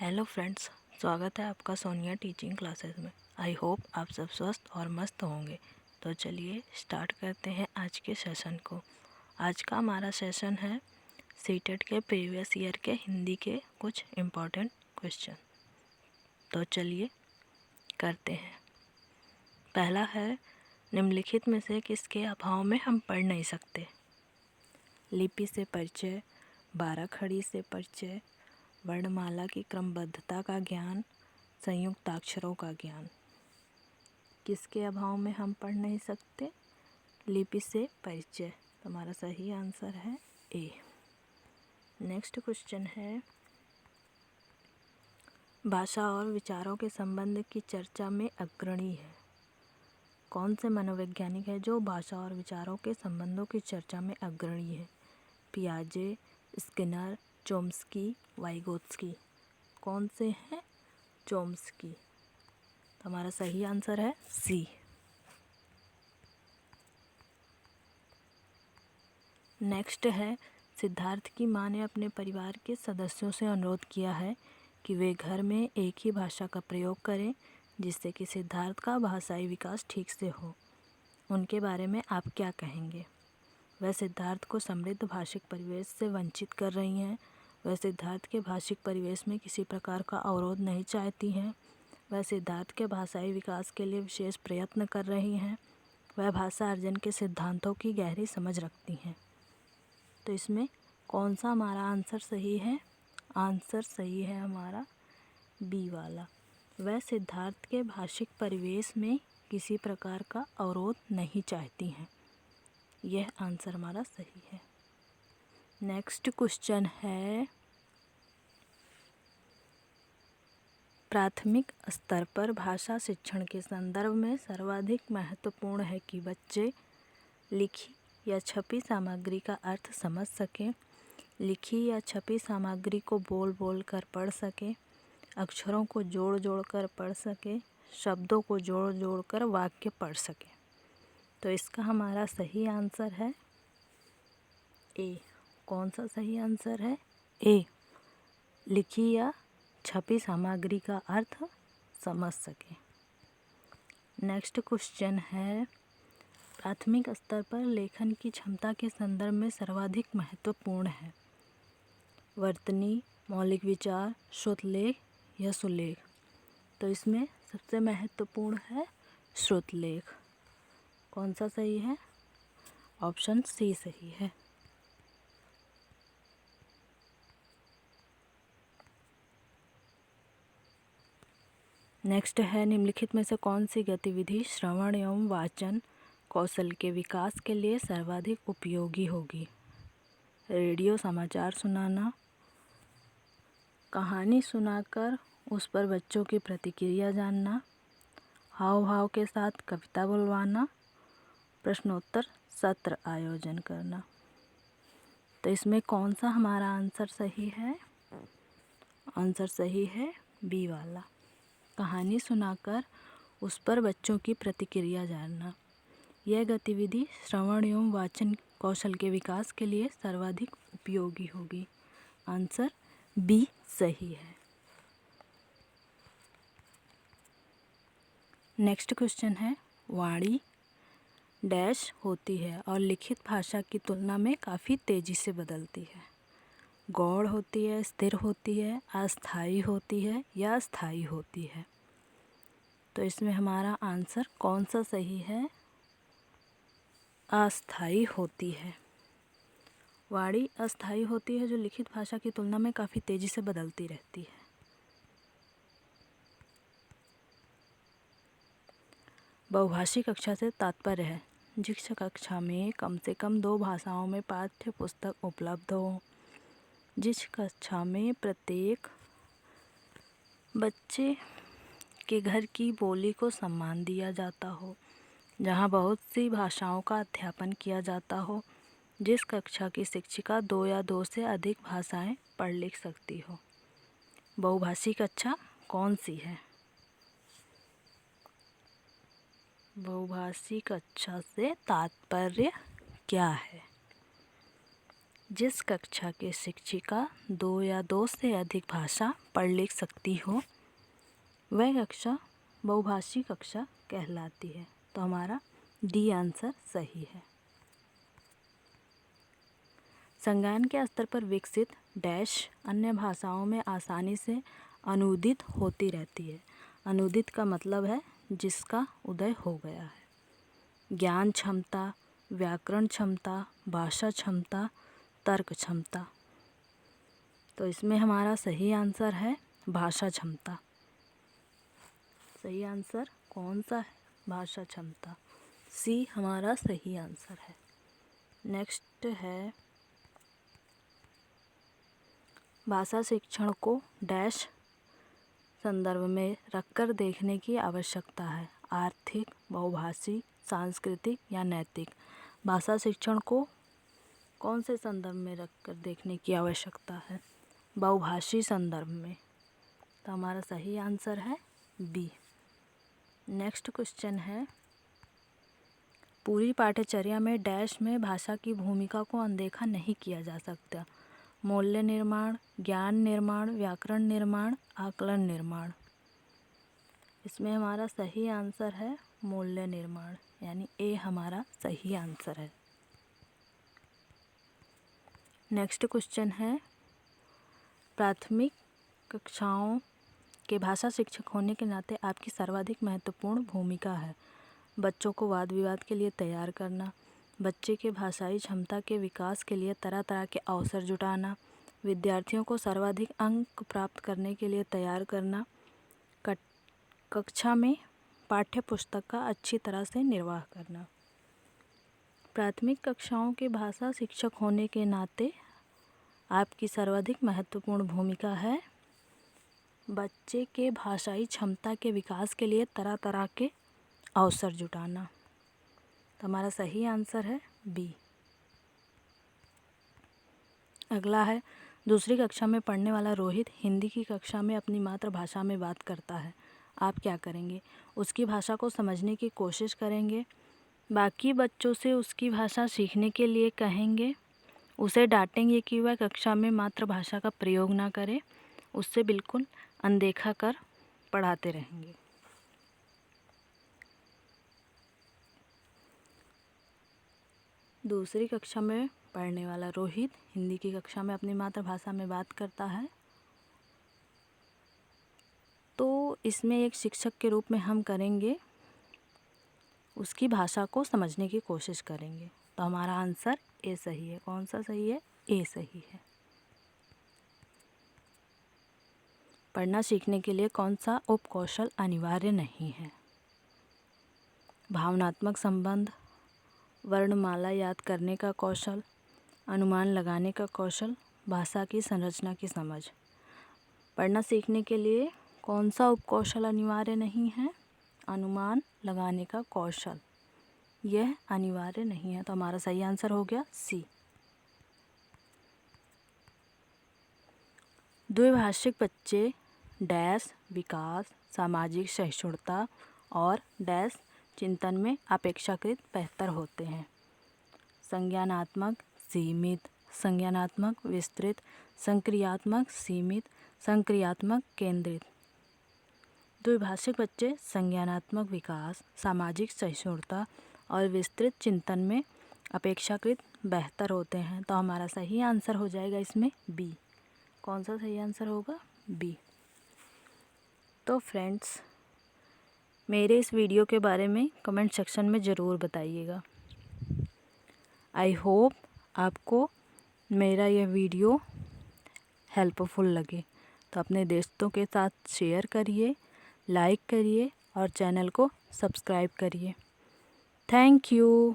Hello friends, स्वागत है आपका सोनिया टीचिंग क्लासेस में। आई होप आप सब स्वस्थ और मस्त होंगे। तो चलिए स्टार्ट करते हैं आज के सेशन को। आज का हमारा सेशन है सीटेट के प्रीवियस ईयर के हिंदी के कुछ इम्पोर्टेंट क्वेश्चन। तो चलिए करते हैं। पहला है, निम्नलिखित में से किसके अभाव में हम पढ़ नहीं सकते? लिपि से परिचय, बाराखड़ी से परिचय, वर्णमाला की क्रमबद्धता का ज्ञान, संयुक्ताक्षरों का ज्ञान। किसके अभाव में हम पढ़ नहीं सकते? लिपि से परिचय। तो हमारा सही आंसर है ए। नेक्स्ट क्वेश्चन है, भाषा और विचारों के संबंध की चर्चा में अग्रणी है। कौन से मनोवैज्ञानिक है जो भाषा और विचारों के संबंधों की चर्चा में अग्रणी है? पियाजे, स्किनर, चोम्स्की, वाइगोत्स्की। कौन से हैं? चोम्स्की। तो हमारा सही आंसर है सी। नेक्स्ट है, सिद्धार्थ की माँ ने अपने परिवार के सदस्यों से अनुरोध किया है कि वे घर में एक ही भाषा का प्रयोग करें जिससे कि सिद्धार्थ का भाषाई विकास ठीक से हो। उनके बारे में आप क्या कहेंगे? वह सिद्धार्थ को समृद्ध भाषिक परिवेश से वंचित कर रही हैं। वह सिद्धार्थ के भाषिक परिवेश में किसी प्रकार का अवरोध नहीं चाहती हैं। वह सिद्धार्थ के भाषाई विकास के लिए विशेष प्रयत्न कर रही हैं। वह भाषा अर्जन के सिद्धांतों की गहरी समझ रखती हैं। तो इसमें कौन सा हमारा आंसर सही है? आंसर सही है हमारा बी वाला। वह सिद्धार्थ के भाषिक परिवेश में किसी प्रकार का अवरोध नहीं चाहती हैं। यह आंसर हमारा सही है। नेक्स्ट क्वेश्चन है, प्राथमिक स्तर पर भाषा शिक्षण के संदर्भ में सर्वाधिक महत्वपूर्ण है कि बच्चे लिखी या छपी सामग्री का अर्थ समझ सकें, लिखी या छपी सामग्री को बोल बोल कर पढ़ सकें, अक्षरों को जोड़ जोड़ कर पढ़ सकें, शब्दों को जोड़ जोड़ कर वाक्य पढ़ सकें। तो इसका हमारा सही आंसर है ए। कौन सा सही आंसर है? ए। लिखी या छपी सामग्री का अर्थ समझ सकें। नेक्स्ट क्वेश्चन है, प्राथमिक स्तर पर लेखन की क्षमता के संदर्भ में सर्वाधिक महत्वपूर्ण है वर्तनी, मौलिक विचार, श्रुतलेख या सुलेख। तो इसमें सबसे महत्वपूर्ण है श्रुतलेख। कौन सा सही है? ऑप्शन सी सही है। नेक्स्ट है, निम्नलिखित में से कौन सी गतिविधि श्रवण एवं वाचन कौशल के विकास के लिए सर्वाधिक उपयोगी होगी? रेडियो समाचार सुनाना, कहानी सुनाकर उस पर बच्चों की प्रतिक्रिया जानना, हाव भाव के साथ कविता बुलवाना, प्रश्नोत्तर सत्र आयोजन करना। तो इसमें कौन सा हमारा आंसर सही है? आंसर सही है बी वाला। कहानी सुनाकर उस पर बच्चों की प्रतिक्रिया जानना। यह गतिविधि श्रवण एवं वाचन कौशल के विकास के लिए सर्वाधिक उपयोगी होगी। आंसर बी सही है। नेक्स्ट क्वेश्चन है, वाणी डैश होती है और लिखित भाषा की तुलना में काफ़ी तेज़ी से बदलती है। गौड़ होती है, स्थिर होती है, अस्थायी होती है या स्थायी होती है। तो इसमें हमारा आंसर कौन सा सही है? अस्थायी होती है। वाणी अस्थायी होती है जो लिखित भाषा की तुलना में काफ़ी तेज़ी से बदलती रहती है। बहुभाषी कक्षा से तात्पर्य है जिस कक्षा में कम से कम 2 भाषाओं में पाठ्य पुस्तक उपलब्ध हो, जिस कक्षा में प्रत्येक बच्चे के घर की बोली को सम्मान दिया जाता हो, जहाँ बहुत सी भाषाओं का अध्यापन किया जाता हो, जिस कक्षा की शिक्षिका 2 या 2 से अधिक भाषाएं पढ़ लिख सकती हो। बहुभाषी कक्षा कौन सी है? बहुभाषी कक्षा से तात्पर्य क्या है? जिस कक्षा की शिक्षिका 2 या 2 से अधिक भाषा पढ़ लिख सकती हो वह कक्षा बहुभाषी कक्षा कहलाती है। तो हमारा डी आंसर सही है। संज्ञान के स्तर पर विकसित डैश अन्य भाषाओं में आसानी से अनुदित होती रहती है। अनुदित का मतलब है जिसका उदय हो गया है। ज्ञान क्षमता, व्याकरण क्षमता, भाषा क्षमता, तर्क क्षमता। तो इसमें हमारा सही आंसर है भाषा क्षमता। सही आंसर कौन सा है? भाषा क्षमता। सी हमारा सही आंसर है। नेक्स्ट है भाषा शिक्षण को डैश संदर्भ में रखकर देखने की आवश्यकता है। आर्थिक, बहुभाषी, सांस्कृतिक या नैतिक। भाषा शिक्षण को कौन से संदर्भ में रखकर देखने की आवश्यकता है? बहुभाषी संदर्भ में। तो हमारा सही आंसर है बी। नेक्स्ट क्वेश्चन है पूरी पाठ्यचर्या में डैश में भाषा की भूमिका को अनदेखा नहीं किया जा सकता। मूल्य निर्माण, ज्ञान निर्माण, व्याकरण निर्माण, आकलन निर्माण। इसमें हमारा सही आंसर है मूल्य निर्माण, यानी ए हमारा सही आंसर है। नेक्स्ट क्वेश्चन है प्राथमिक कक्षाओं के भाषा शिक्षक होने के नाते आपकी सर्वाधिक महत्वपूर्ण भूमिका है। बच्चों को वाद विवाद के लिए तैयार करना, बच्चे के भाषाई क्षमता के विकास के लिए तरह तरह के अवसर जुटाना, विद्यार्थियों को सर्वाधिक अंक प्राप्त करने के लिए तैयार करना, कक्षा में पाठ्य पुस्तक का अच्छी तरह से निर्वाह करना। प्राथमिक कक्षाओं के भाषा शिक्षक होने के नाते आपकी सर्वाधिक महत्वपूर्ण भूमिका है बच्चे के भाषाई क्षमता के विकास के लिए तरह तरह के अवसर जुटाना। तो हमारा सही आंसर है बी। अगला है दूसरी कक्षा में पढ़ने वाला रोहित हिंदी की कक्षा में अपनी मातृभाषा में बात करता है। आप क्या करेंगे? उसकी भाषा को समझने की कोशिश करेंगे, बाकी बच्चों से उसकी भाषा सीखने के लिए कहेंगे, उसे डांटेंगे कि वह कक्षा में मातृभाषा का प्रयोग ना करे, उससे बिल्कुल अनदेखा कर पढ़ाते रहेंगे। दूसरी कक्षा में पढ़ने वाला रोहित हिंदी की कक्षा में अपनी मातृभाषा में बात करता है। तो इसमें एक शिक्षक के रूप में हम करेंगे उसकी भाषा को समझने की कोशिश करेंगे। तो हमारा आंसर ए सही है। कौन सा सही है? ए सही है। पढ़ना सीखने के लिए कौन सा उपकौशल अनिवार्य नहीं है? भावनात्मक संबंध, वर्णमाला याद करने का कौशल, अनुमान लगाने का कौशल, भाषा की संरचना की समझ। पढ़ना सीखने के लिए कौन सा उपकौशल अनिवार्य नहीं है? अनुमान लगाने का कौशल, यह अनिवार्य नहीं है। तो हमारा सही आंसर हो गया सी। द्विभाषिक बच्चे डैश विकास, सामाजिक सहिष्णुता और डैश चिंतन में अपेक्षाकृत बेहतर होते हैं। संज्ञानात्मक सीमित, संज्ञानात्मक विस्तृत, संक्रियात्मक सीमित, संक्रियात्मक केंद्रित। द्विभाषिक बच्चे संज्ञानात्मक विकास, सामाजिक सहिष्णुता और विस्तृत चिंतन में अपेक्षाकृत बेहतर होते हैं। तो हमारा सही आंसर हो जाएगा इसमें बी। कौन सा सही आंसर होगा? बी। तो फ्रेंड्स, मेरे इस वीडियो के बारे में कमेंट सेक्शन में ज़रूर बताइएगा। आई होप आपको मेरा यह वीडियो हेल्पफुल लगे। तो अपने दोस्तों के साथ शेयर करिए, लाइक करिए और चैनल को सब्सक्राइब करिए। Thank you.